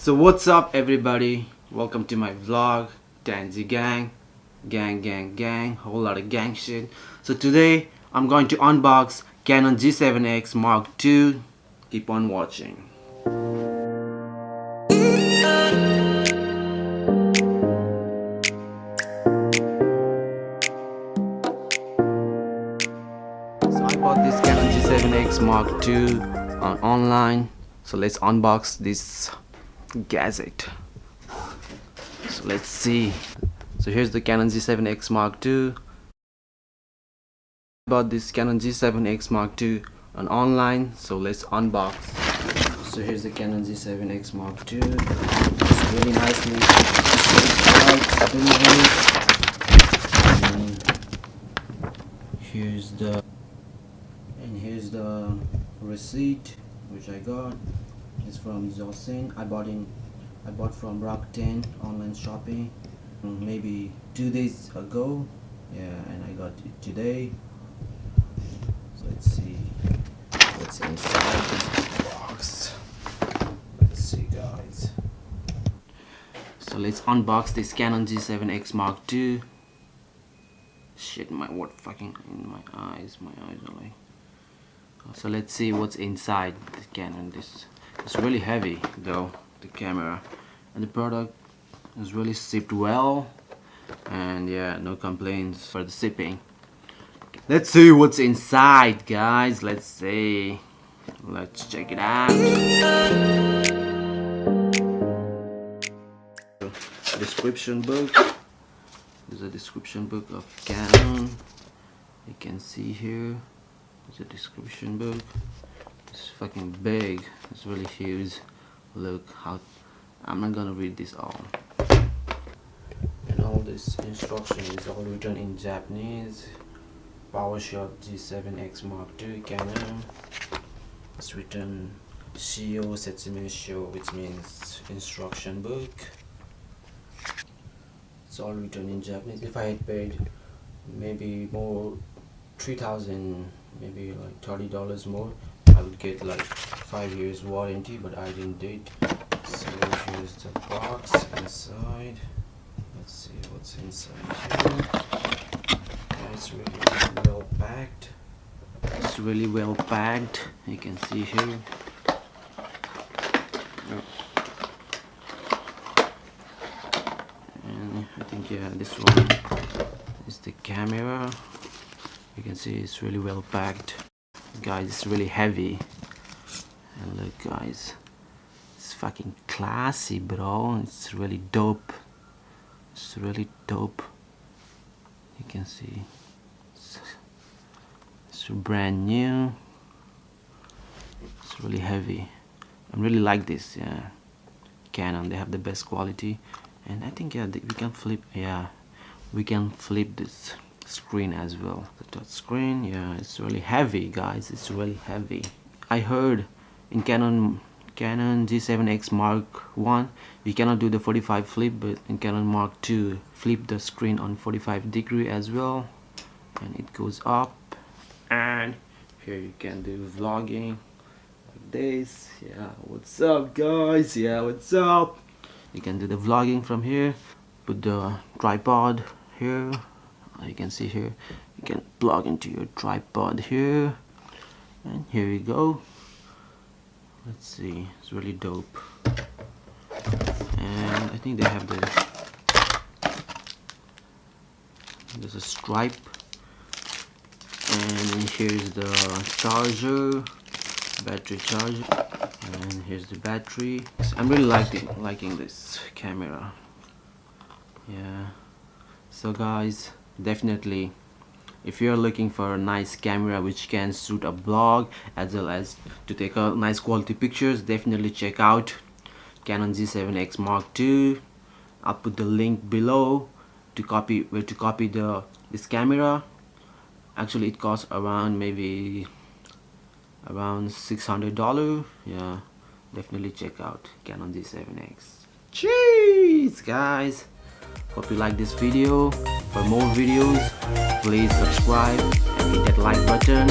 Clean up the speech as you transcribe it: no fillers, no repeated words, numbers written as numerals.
So what's up everybody, welcome to my vlog. Tanzzy gang, whole lot of gang shit. So today I'm going to unbox Canon G7X Mark II. Keep on watching. So I bought this Canon G7X Mark II on online. So let's unbox this gadget. So let's see. So here's the Canon G7X Mark II. I bought this Canon G7X Mark II on online. So let's unbox. So here's the Canon G7X Mark II. It's really nicely out. Here's the receipt which I got. It's from G7x. I bought from Rakuten online shopping maybe 2 days ago. Yeah, and I got it today. So let's see what's inside this box. Let's see guys. So let's unbox this Canon G7X Mark II. Shit, what fucking in my eyes are like. So let's see what's inside the Canon. It's really heavy though, the camera, and the product is really shipped well, and yeah, no complaints for the shipping. Let's see what's inside guys. Let's see, let's check it out. Description book. There's a description book of Canon. You can see here there's a description book. It's fucking big, it's really huge. Look how, I'm not gonna read this all. And all this instruction is all written in Japanese. PowerShot G7X Mark II Canon. It's written Shio Setsumeisho, which means instruction book. It's all written in Japanese. If I had paid maybe more, 3,000, maybe like $30 more, I would get like 5 years warranty, but I didn't do it. So here's the box inside. Let's see what's inside here. Yeah, it's really well packed. It's really well packed. You can see here. And I think yeah, this one is the camera. You can see it's really well packed. Guys, it's really heavy. And look guys, it's fucking classy bro. It's really dope. It's really dope. You can see it's brand new. It's really heavy. I really like this. Yeah, Canon, they have the best quality. And I think yeah, we can flip. Yeah, we can flip this screen as well. The touch screen, yeah, it's really heavy guys. It's really heavy. I heard in Canon G7X Mark I you cannot do the 45 flip, but in Canon Mark II flip the screen on 45 degree as well, and it goes up. And here you can do vlogging like this. Yeah, what's up guys? Yeah, what's up? You can do the vlogging from here. Put the tripod here. You can see here, you can plug into your tripod here, and here you go. Let's see, it's really dope. And I think they have there's a stripe, and here's the charger, battery charger, and here's the battery. I'm really liking this camera. Yeah, so guys, definitely if you're looking for a nice camera which can shoot a vlog as well as to take a nice quality pictures, definitely check out Canon G7X Mark II. I'll put the link below to copy this camera. Actually it costs around maybe around $600. Yeah, definitely check out Canon G7X. Cheers guys, hope you like this video. For more videos, please subscribe and hit that like button.